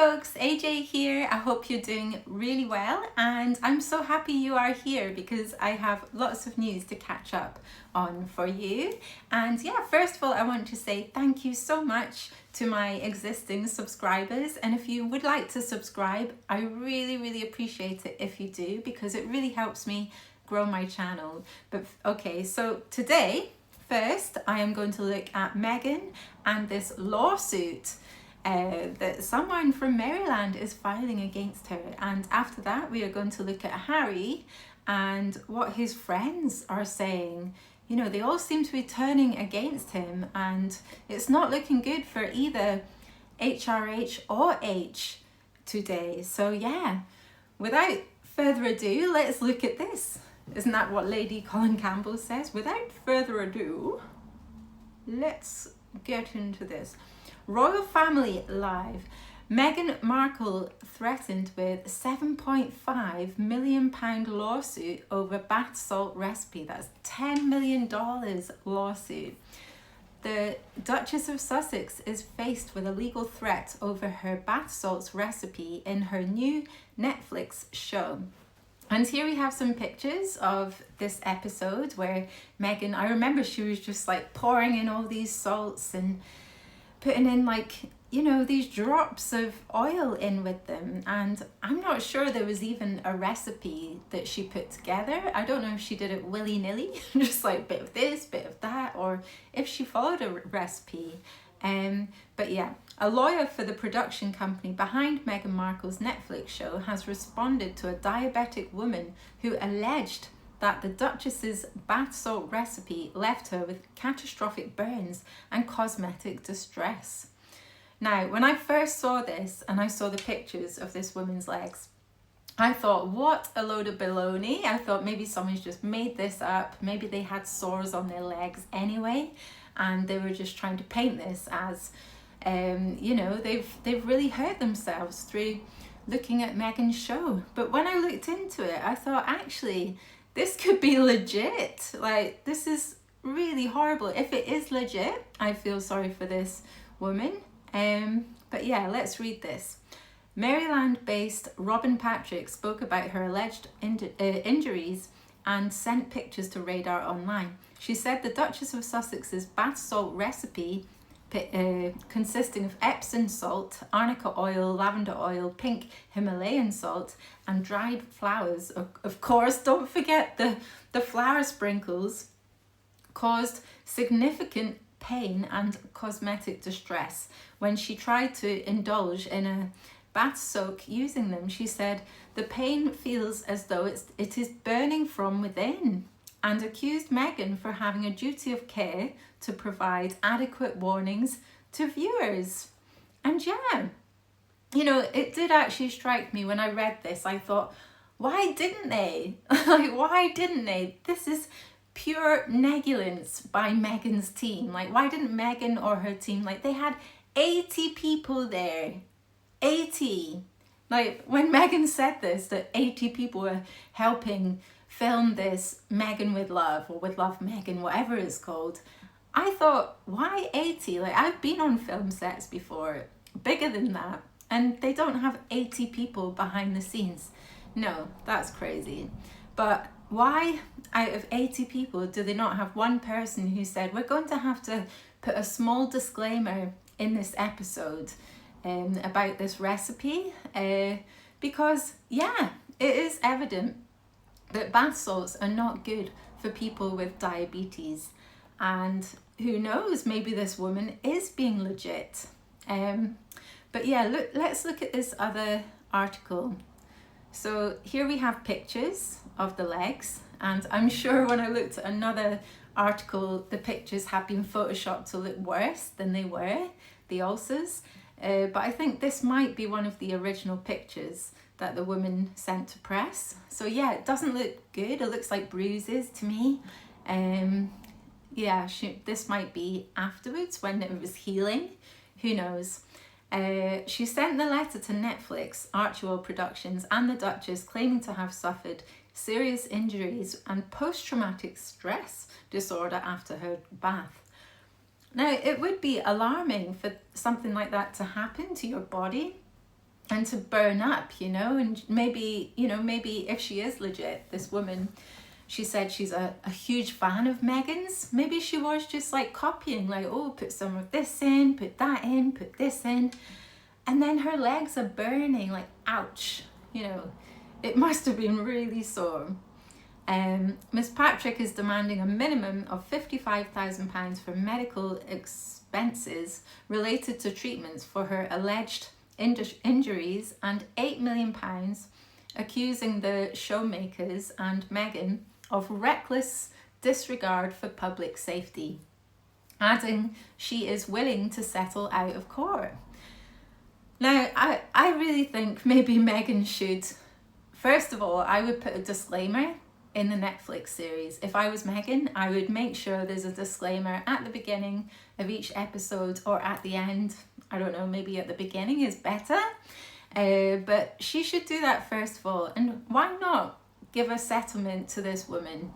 folks, AJ here. I hope you're doing really well, and I'm so happy you are here because I have lots of news to catch up on for you. And yeah, first of all, I want to say thank you so much to my existing subscribers, and if you would like to subscribe, I really appreciate it if you do, because it really helps me grow my channel. But okay, so today first I am going to look at Meghan and this lawsuit that someone from Maryland is filing against her, and after that we are going to look at Harry and what his friends are saying. You know, they all seem to be turning against him, and it's not looking good for either HRH or H today. So yeah, without further ado, let's look at this. Isn't that what Lady Colin Campbell says? Without further ado, let's get into this. Royal Family Live. Meghan Markle threatened with £7.5 million lawsuit over bath salt recipe. That's $10 million lawsuit. The Duchess of Sussex is faced with a legal threat over her bath salts recipe in her new Netflix show. And here we have some pictures of this episode where Meghan, I remember she was just like pouring in all these salts and putting in, like, you know, these drops of oil in with them. And I'm not sure there was even a recipe that she put together. I don't know if she did it willy-nilly, just like bit of this, bit of that, or if she followed a recipe. But yeah, a lawyer for the production company behind Meghan Markle's Netflix show has responded to a diabetic woman who alleged that the Duchess's bath salt recipe left her with catastrophic burns and cosmetic distress. Now, when I first saw this and I saw the pictures of this woman's legs, I thought, what a load of baloney. I thought maybe someone's just made this up. Maybe they had sores on their legs anyway, and they were just trying to paint this as, you know, they've really hurt themselves through looking at Meghan's show. But when I looked into it, I thought, actually, this could be legit. Like, this is really horrible. If it is legit, I feel sorry for this woman. But yeah, let's read this. Maryland-based Robin Patrick spoke about her alleged injuries and sent pictures to Radar Online. She said the Duchess of Sussex's bath salt recipe, consisting of Epsom salt, arnica oil, lavender oil, pink Himalayan salt, and dried flowers, of course, don't forget the flower sprinkles, caused significant pain and cosmetic distress. When she tried to indulge in a bath soak using them, she said the pain feels as though it is burning from within, and accused Meghan for having a duty of care to provide adequate warnings to viewers. And yeah, you know, it did actually strike me when I read this. I thought, why didn't they? Like, why didn't they? This is pure negligence by Meghan's team. Like, why didn't Meghan or her team, like, they had 80 people there. 80. Like, when Meghan said this, that 80 people were helping film this Meghan with Love, or with Love Meghan, whatever it's called, I thought, why 80? Like, I've been on film sets before, bigger than that, and they don't have 80 people behind the scenes. No, that's crazy. But why, out of 80 people, do they not have one person who said, we're going to have to put a small disclaimer in this episode about this recipe? Because, yeah, it is evident that bath salts are not good for people with diabetes. And who knows, maybe this woman is being legit. But yeah, let's look at this other article. So here we have pictures of the legs, and I'm sure when I looked at another article, the pictures have been photoshopped to look worse than they were, the ulcers. But I think this might be one of the original pictures that the woman sent to press. So yeah, it doesn't look good. It looks like bruises to me. Yeah, this might be afterwards when it was healing. Who knows? She sent the letter to Netflix, Archewell Productions, and the Duchess, claiming to have suffered serious injuries and post-traumatic stress disorder after her bath. Now, it would be alarming for something like that to happen to your body. and to burn up, you know. And maybe, you know, maybe if she is legit, this woman, she said she's a huge fan of Meghan's. Maybe she was just like copying, like, oh, put some of this in, put that in, put this in. And then her legs are burning, like, ouch, you know. It must have been really sore. Miss Patrick is demanding a minimum of £55,000 for medical expenses related to treatments for her alleged injuries, and £8 million accusing the showmakers and Meghan of reckless disregard for public safety, adding she is willing to settle out of court. Now, I really think maybe Meghan should, first of all, I would put a disclaimer in the Netflix series. If I was Meghan, I would make sure there's a disclaimer at the beginning of each episode or at the end. I don't know, maybe at the beginning is better. But she should do that first of all. And why not give a settlement to this woman?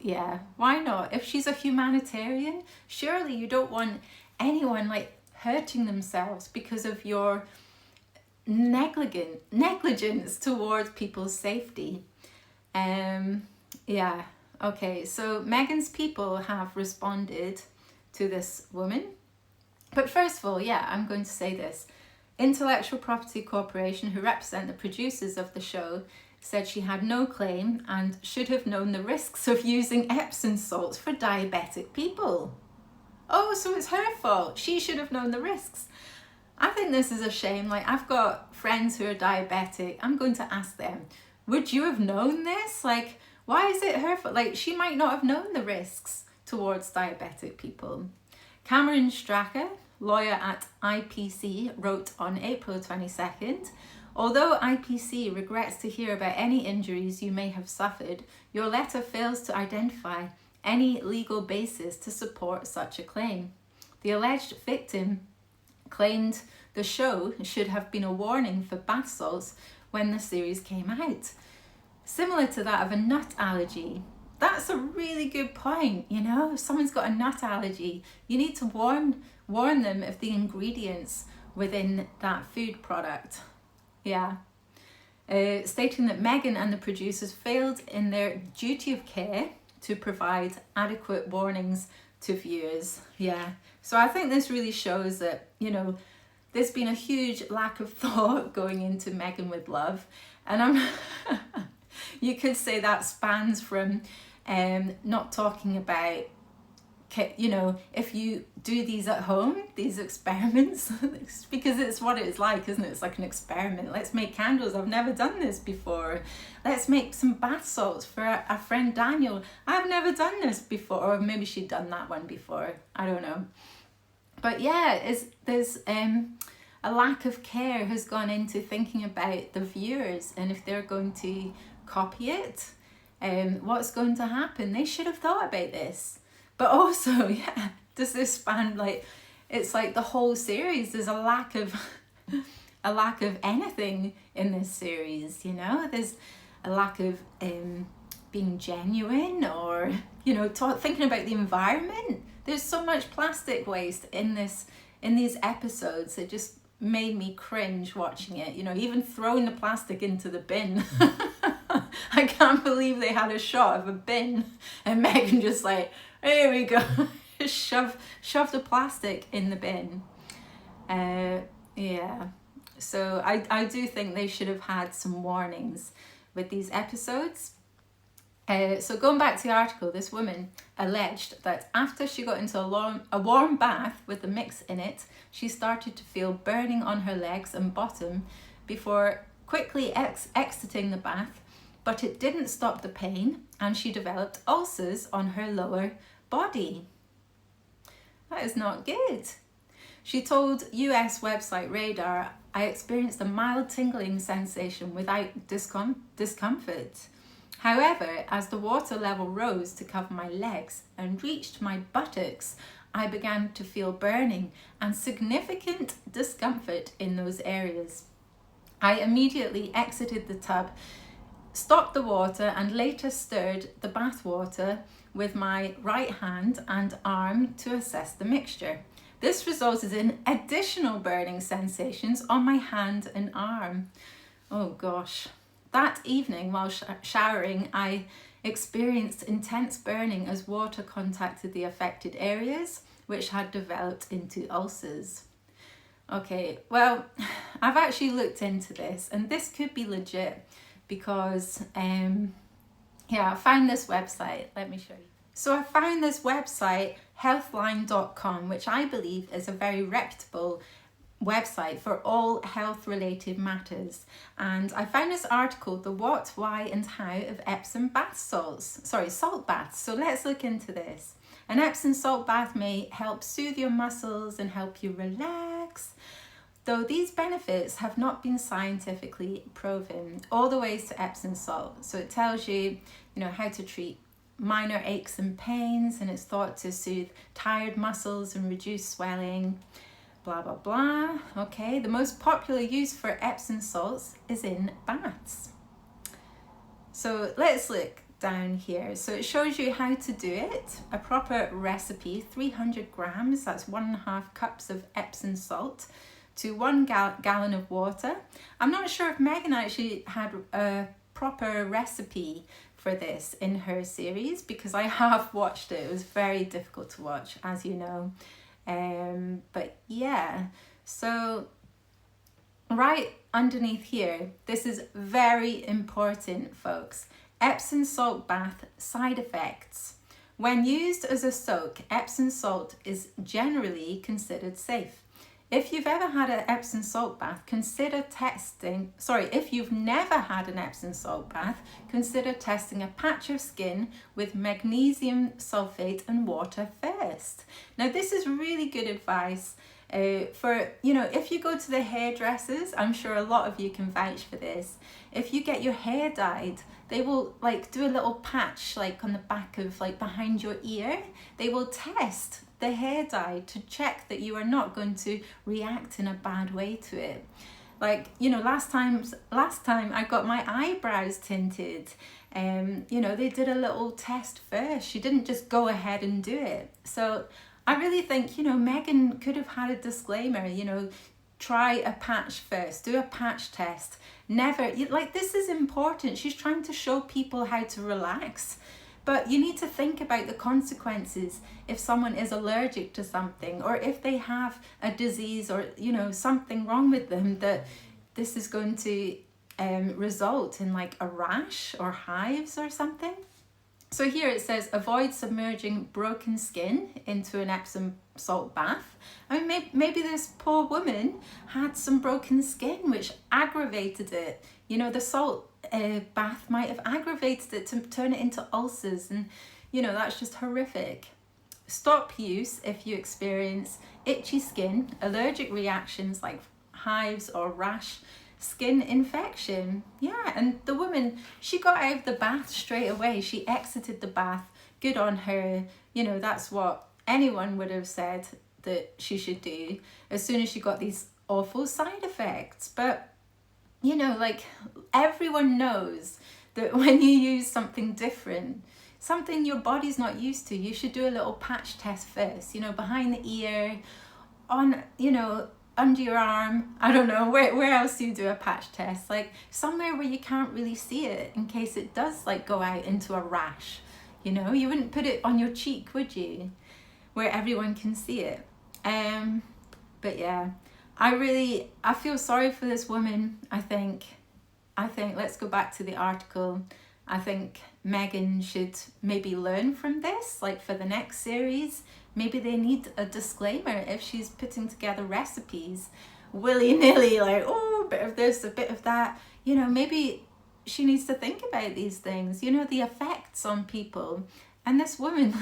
Yeah, why not? If she's a humanitarian, surely you don't want anyone like hurting themselves because of your negligence towards people's safety. Yeah, okay, so Meghan's people have responded to this woman. But first of all, yeah, I'm going to say this. Intellectual Property Corporation, who represent the producers of the show, said she had no claim and should have known the risks of using Epsom salts for diabetic people. Oh, so it's her fault. She should have known the risks. I think this is a shame. Like, I've got friends who are diabetic. I'm going to ask them, would you have known this? Like, why is it her fault? Like, she might not have known the risks towards diabetic people. Cameron Stracker, lawyer at IPC, wrote on April 22nd, although IPC regrets to hear about any injuries you may have suffered, your letter fails to identify any legal basis to support such a claim. The alleged victim claimed the show should have been a warning for bath salts when the series came out, similar to that of a nut allergy. That's a really good point, you know. If someone's got a nut allergy, you need to warn them of the ingredients within that food product. Yeah. Stating that Meghan and the producers failed in their duty of care to provide adequate warnings to viewers. Yeah. So I think this really shows that, you know, there's been a huge lack of thought going into Meghan with Love. And you could say that spans from not talking about, you know, if you do these at home, these experiments, because it's what it's like, isn't it? It's like an experiment. Let's make candles. I've never done this before. Let's make some bath salts for our friend Daniel. I've never done this before. Or maybe she'd done that one before. I don't know. But yeah, there's a lack of care has gone into thinking about the viewers and if they're going to copy it, what's going to happen. They should have thought about this. But also, yeah, does this span, like, it's like the whole series, there's a lack of anything in this series, you know. There's a lack of being genuine, or, you know, thinking about the environment. There's so much plastic waste in these episodes. It just made me cringe watching it, you know, even throwing the plastic into the bin. I can't believe they had a shot of a bin and Meghan just like, here we go, shove the plastic in the bin. Yeah, so I do think they should have had some warnings with these episodes. So going back to the article, this woman alleged that after she got into a warm bath with the mix in it, she started to feel burning on her legs and bottom before quickly exiting the bath, but it didn't stop the pain and she developed ulcers on her lower body. That is not good. She told US website Radar, I experienced a mild tingling sensation without discomfort. However, as the water level rose to cover my legs and reached my buttocks, I began to feel burning and significant discomfort in those areas. I immediately exited the tub, stopped the water, and later stirred the bath water with my right hand and arm to assess the mixture. This resulted in additional burning sensations on my hand and arm. Oh gosh. That evening, while showering, I experienced intense burning as water contacted the affected areas, which had developed into ulcers. Okay, well, I've actually looked into this, and this could be legit because, I found this website. Let me show you. So I found this website, healthline.com, which I believe is a very reputable website for all health related matters, and I found this article, the what, why and how of Epsom salt baths. So let's look into this. An Epsom salt bath may help soothe your muscles and help you relax, though these benefits have not been scientifically proven. All the ways to Epsom salt. So it tells you, how to treat minor aches and pains, and it's thought to soothe tired muscles and reduce swelling. Blah, blah, blah. Okay, the most popular use for Epsom salts is in baths. So let's look down here. So it shows you how to do it. A proper recipe, 300 grams, that's 1.5 cups of Epsom salt to 1 gallon of water. I'm not sure if Meghan actually had a proper recipe for this in her series, because I have watched it. It was very difficult to watch, as you know. But yeah, so right underneath here, this is very important, folks. Epsom salt bath side effects. When used as a soak, Epsom salt is generally considered safe. If you've ever had an Epsom salt bath, if you've never had an Epsom salt bath, consider testing a patch of skin with magnesium sulfate and water first. Now, this is really good advice for, if you go to the hairdressers, I'm sure a lot of you can vouch for this. If you get your hair dyed, they will do a little patch on the back of behind your ear. They will test the hair dye to check that you are not going to react in a bad way to it. Last time I got my eyebrows tinted, they did a little test first. She didn't just go ahead and do it. So I really think, Meghan could have had a disclaimer, try a patch first, do a patch test. Never, this is important. She's trying to show people how to relax. But you need to think about the consequences if someone is allergic to something, or if they have a disease or, something wrong with them, that this is going to result in a rash or hives or something. So here it says, avoid submerging broken skin into an Epsom salt bath. I mean, maybe this poor woman had some broken skin which aggravated it. The salt bath might have aggravated it to turn it into ulcers, and that's just horrific. Stop use if you experience itchy skin, allergic reactions like hives or rash, skin infection. Yeah, and the woman, she got out of the bath straight away. She exited the bath. Good on her. That's what anyone would have said that she should do as soon as she got these awful side effects. But everyone knows that when you use something different, something your body's not used to, you should do a little patch test first, behind the ear, on, under your arm. I don't know, where else do you do a patch test? Somewhere where you can't really see it, in case it does go out into a rash. You wouldn't put it on your cheek, would you? Where everyone can see it. But yeah, I feel sorry for this woman. I think let's go back to the article. I think Meghan should maybe learn from this, for the next series. Maybe they need a disclaimer if she's putting together recipes willy-nilly, a bit of this, a bit of that. Maybe she needs to think about these things, the effects on people. And this woman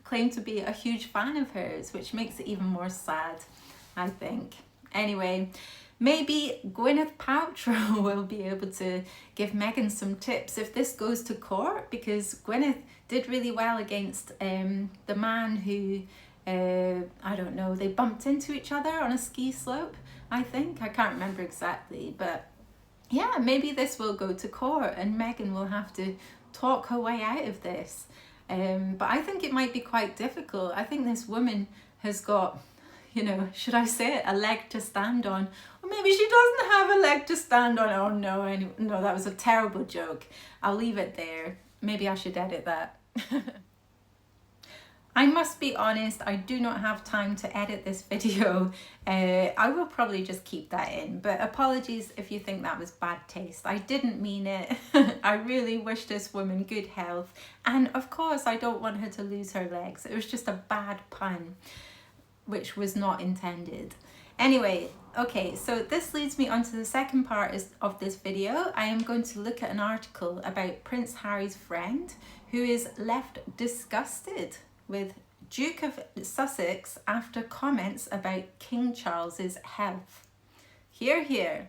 claimed to be a huge fan of hers, which makes it even more sad, I think. Anyway, maybe Gwyneth Paltrow will be able to give Meghan some tips if this goes to court, because Gwyneth did really well against the man who, I don't know, they bumped into each other on a ski slope, I think. I can't remember exactly, but yeah, maybe this will go to court and Meghan will have to talk her way out of this. But I think it might be quite difficult. I think this woman has got, you know, should I say it, a leg to stand on? Or maybe she doesn't have a leg to stand on. Oh no, no, that was a terrible joke. I'll leave it there. Maybe I should edit that. I must be honest, I do not have time to edit this video. I will probably just keep that in, but apologies if you think that was bad taste. I didn't mean it. I really wish this woman good health. And of course, I don't want her to lose her legs. It was just a bad pun, which was not intended. Anyway, okay, so this leads me on to the second part of this video. I am going to look at an article about Prince Harry's friend who is left disgusted with Duke of Sussex after comments about King Charles's health. Hear, hear.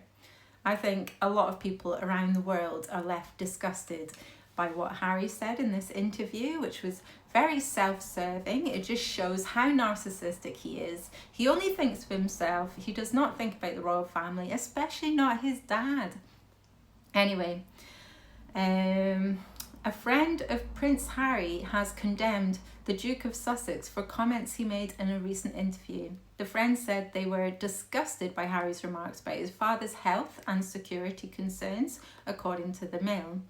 I think a lot of people around the world are left disgusted by what Harry said in this interview, which was very self-serving. It just shows how narcissistic he is. He only thinks of himself. He does not think about the royal family, especially not his dad. Anyway, a friend of Prince Harry has condemned the Duke of Sussex for comments he made in a recent interview. The friend said they were disgusted by Harry's remarks about his father's health and security concerns, according to the Mail.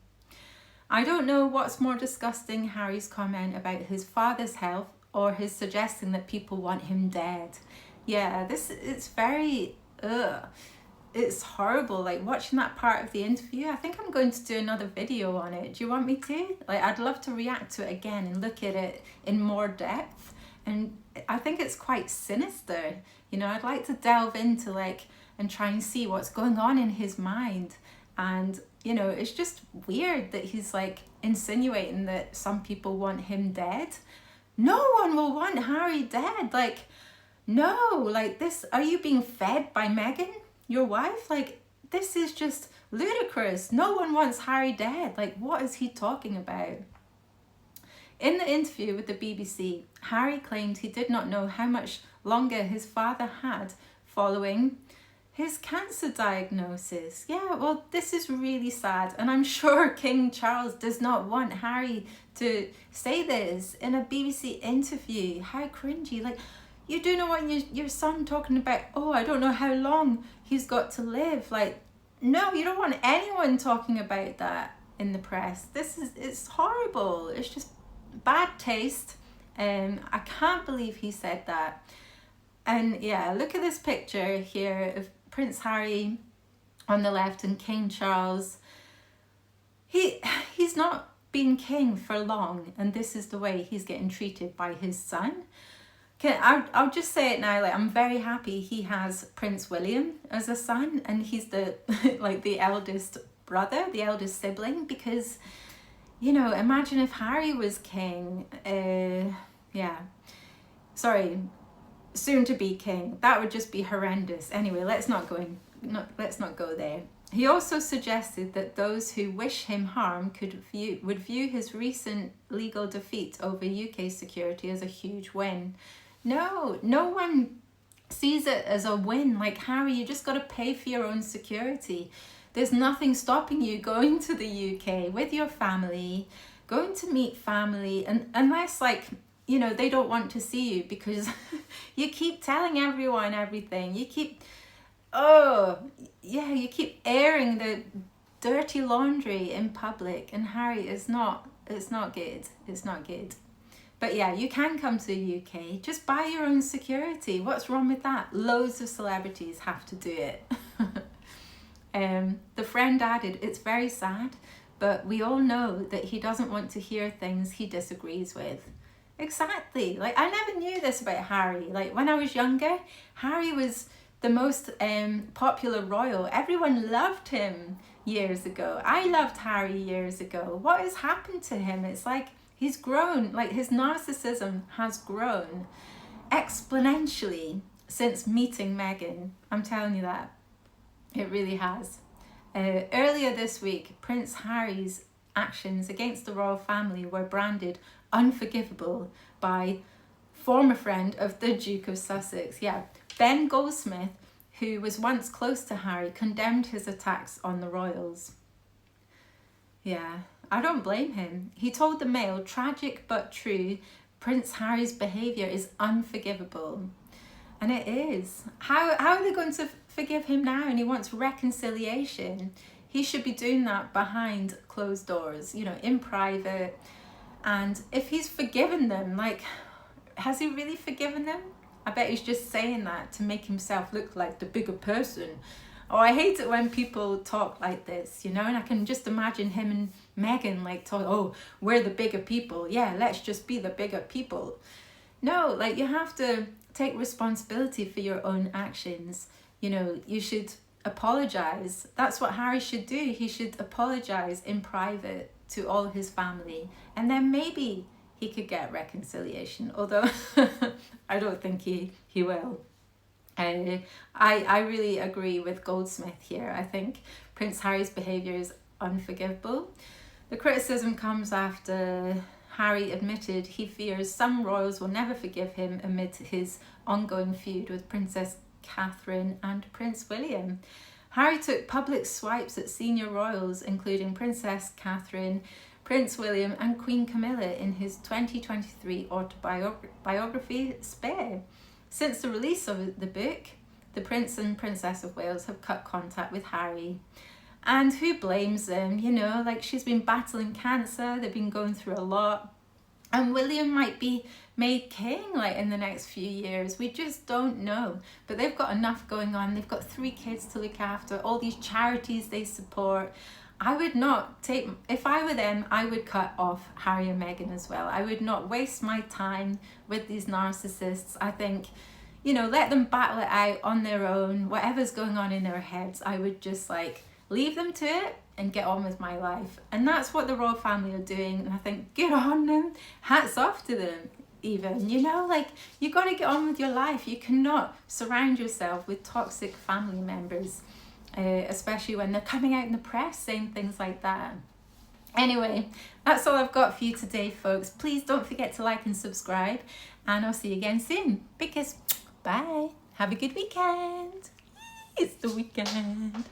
I don't know what's more disgusting, Harry's comment about his father's health or his suggesting that people want him dead. Yeah, it's very, it's horrible. Like watching that part of the interview, I think I'm going to do another video on it. Do you want me to? Like, I'd love to react to it again and look at it in more depth. And I think it's quite sinister. You know, I'd like to delve into and try and see what's going on in his mind. And, you know, it's just weird that he's insinuating that some people want him dead. No one will want Harry dead. No, this, are you being fed by Meghan, your wife? This is just ludicrous. No one wants Harry dead. What is he talking about? In the interview with the BBC, Harry claimed he did not know how much longer his father had following his cancer diagnosis. Yeah, well, this is really sad. And I'm sure King Charles does not want Harry to say this in a BBC interview. How cringy. You do not want your son talking about, oh, I don't know how long he's got to live. No, you don't want anyone talking about that in the press. It's horrible. It's just bad taste. I can't believe he said that. And yeah, look at this picture here of Prince Harry on the left and King Charles. He's not been king for long, and this is the way he's getting treated by his son. I'll just say it now, I'm very happy he has Prince William as a son, and he's the the eldest brother, the eldest sibling, because, you know, imagine if Harry was king. Soon to be king. That would just be horrendous. Anyway, let's not go there. He also suggested that those who wish him harm would view his recent legal defeat over UK security as a huge win. No one sees it as a win. Harry, you just got to pay for your own security. There's nothing stopping you going to the UK with your family, going to meet family, and unless you know, they don't want to see you because you keep telling everyone everything. You keep airing the dirty laundry in public, and Harry it's not good. It's not good. But yeah, you can come to the UK. Just buy your own security. What's wrong with that? Loads of celebrities have to do it. The friend added, it's very sad, but we all know that he doesn't want to hear things he disagrees with. Exactly. I never knew this about Harry. When I was younger, Harry was the most popular royal. Everyone loved him years ago. I loved Harry years ago. What has happened to him? It's he's grown. His narcissism has grown exponentially since meeting Meghan. I'm telling you that. It really has. Earlier this week, Prince Harry's actions against the royal family were branded unforgivable by former friend of the Duke of Sussex. Yeah, Ben Goldsmith, who was once close to Harry, condemned his attacks on the royals. Yeah, I don't blame him. He told the Mail, tragic but true, Prince Harry's behaviour is unforgivable. And it is. How are they going to forgive him now? And he wants reconciliation. He should be doing that behind closed doors, you know, in private. And if he's forgiven them, like, has he really forgiven them? I bet he's just saying that to make himself look like the bigger person. Oh, I hate it when people talk like this, you know, and I can just imagine him and Meghan like talk, oh, we're the bigger people. Yeah, let's just be the bigger people. No, like, you have to take responsibility for your own actions. You know, you should apologize. That's what Harry should do. He should apologize in private to all his family, and then maybe he could get reconciliation, although I don't think he will. I really agree with Goldsmith here. I think Prince Harry's behaviour is unforgivable. The criticism comes after Harry admitted he fears some royals will never forgive him amid his ongoing feud with Princess Catherine and Prince William. Harry took public swipes at senior royals, including Princess Catherine, Prince William and Queen Camilla, in his 2023 autobiography, Spare. Since the release of the book, the Prince and Princess of Wales have cut contact with Harry. And who blames them? You know, like, she's been battling cancer, they've been going through a lot. And William might be made king, like, in the next few years. We just don't know. But they've got enough going on. They've got 3 kids to look after, all these charities they support. I would not take, if I were them, I would cut off Harry and Meghan as well. I would not waste my time with these narcissists. I think, you know, let them battle it out on their own. Whatever's going on in their heads, I would just, like, leave them to it and get on with my life. And that's what the royal family are doing. And I think, good on them. Hats off to them, even. You know, like, you got to get on with your life. You cannot surround yourself with toxic family members. Especially when they're coming out in the press saying things like that. Anyway, that's all I've got for you today, folks. Please don't forget to like and subscribe, and I'll see you again soon. Big kiss. Bye. Have a good weekend. It's the weekend.